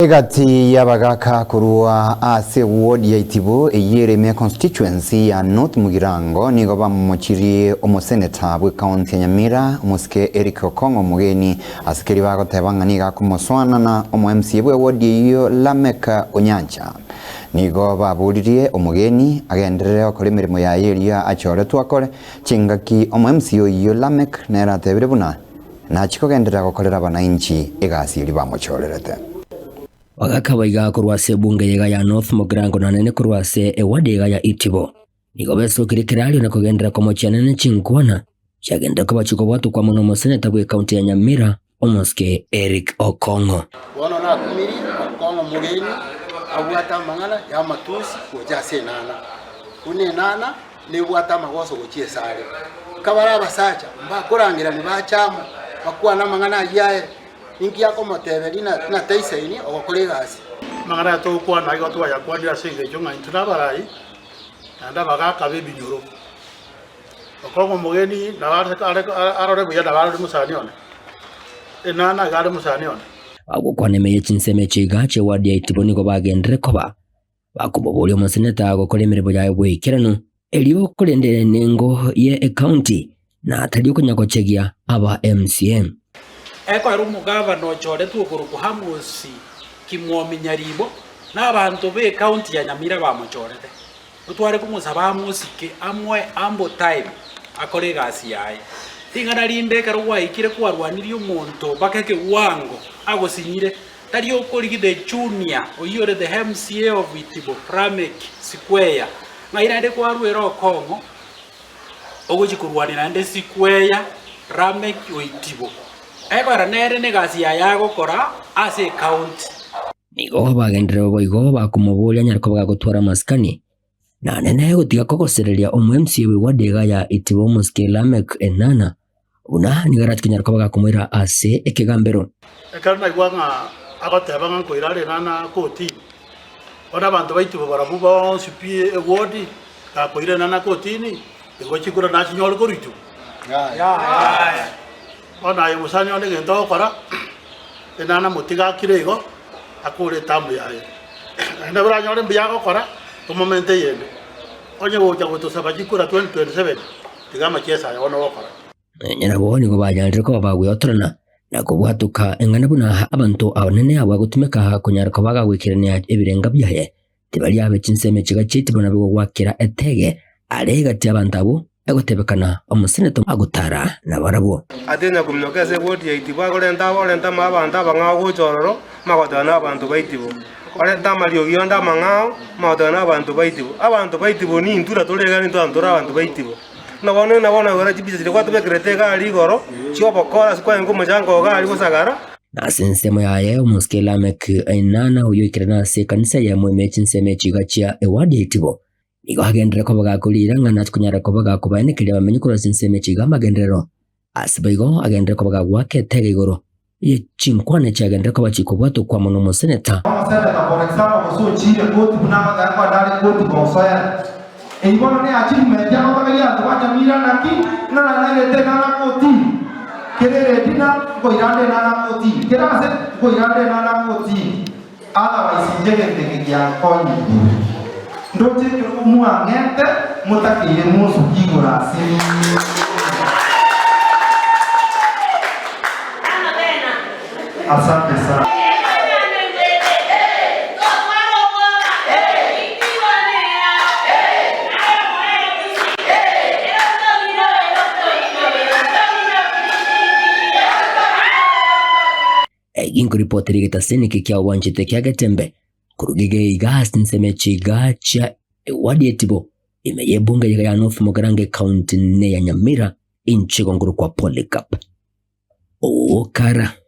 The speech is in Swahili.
Egati yabagaka kurua ase ward ya Itibo eyereme constituency ya North Mugirango nigo bamuchiri omuseneta bwe county ya Nyamira Muske Eric Okongo mugeni asikeri bagotebanga niga kumoswana na omu MC bwe ward iyo Lameka Onyancha nigo baburirie omugeni agenderere okore mirimo ya area achore twakore chingaki omu MC iyo Lamek nera tebire buna na chikogendera gokorera abananchi egasi iri bamuchorerete wagakabaiga kurwase bunge yega ya North Mugirango na nene kurwase ewadi yega ya Itibo nigo beso kirikirali na kugendera kwa mochanene chinkwana chagenda kwa bachiko watu kwa muno seneta bwe county ya Nyamira Omuske Eric Okongo wana na kumiri Okongo mugeni abwata mangala ya matusi koja senana une nana ne bwata magoso gochie sare kabara basacha mbakorangira ni bachama bakuwa na mangana yae ninki yako moteberi na teisaini okolegasi mangana to kwa na yo to ya kwa dia singe jonga intuna barai anda bagaka bebinyoro Okongo mugeni na arore buya na bari musanione enana gari musanione abo kwanemeye chinseme chigache wadi ya Itibo nigo bagendere koba bakumubuli omuseneta agokora emirimo yawe bwikirano eliyo kurendere nengo ye county na atali kunyagochegia aba MCM eko ari umugavana ochore tuguruku hamusi kimwominyaribo n'abantu be county ya Nyamira bamuchorete utware kumusaba amusike amwe ambo time akore gasi yaye tingana rinde karwa ikire kwarwanirie umuntu bakeke wango agosinyire tari okorigide junior oyore the MCA of Itibo Framek Square ngairande kwarwera Okongo ogochikurwanira nde Square Ramek Itibo ekora nere negasi yago kora ase county nigo bagendere boigo bakumubulia nyariko bagotwara maskani na nene gutiga kogosereria omu MC we wadega ya Itibo Muske Lamek enana una nigarat kinyariko bagakumwira ase ekigambero ekarna igwanga agotabanga koirare nana koti ona bantu baitibo barabuba supie ewodi ka koire nana kotini egochikura na chinyol koritu ya ona ayo musani one gento kora enana mutiga kirego akure tamu yae enda bra nyore mbiyago kora to momente yende onye woja gutosaba jikura 2027 tigama chesa ya ono kora nyana boni go bajandire ko bagwiyotorana na kubwatuka engana buna abantu abonene abo gutumeka kunyariko bagawikirania ebirenga byaye tibali abe chinseme chiga chitibona bigo gwakira etege aregati abantu abo egotebekana omuseneto agutara na barabo atenya kumnokeze wodi ya Itibo agolenta mabanda bangao gochororo magotana abantu baitibo olenta mario gionda mangao magotana abantu baitibo ni ntura tolega ni ntura abantu baitibo nabona gora chibise kwa tobekrete gali goro chiobokora sikwa ngo mujango gali gusagara na sensemo yaye Muske Lamek enana uyoikirana se kanisa ya mwemechi nseme chigachia ewadi ya Itibo nigo hagendere ko bagakuliranga natkunyara ko bagakubanekeria bamenye ko sinseme chiga magendero asibaigo agendere ko bagagwake tege igoro ye chinkwane chagendere ko bachiko bwato kwa muno museneta for example so chile koti bunama ga kwa dali koti bonsoya e ibono ne achi media no bagalia to Nyamira naki na lete na koti kerere dina ko irande na koti kerase ko irande na koti otherwise jegende kia konyi ndoje kumua ngete mutakire musu kigura sini asante sana egin kuripoteri getaseni kikia wanchite kia getembe kurugige igas nseme chigacha ewadi ya Itibo imeye bunge ya North Mugirango county ne ya Nyamira inchi gonguru kwa Polycarp Okara.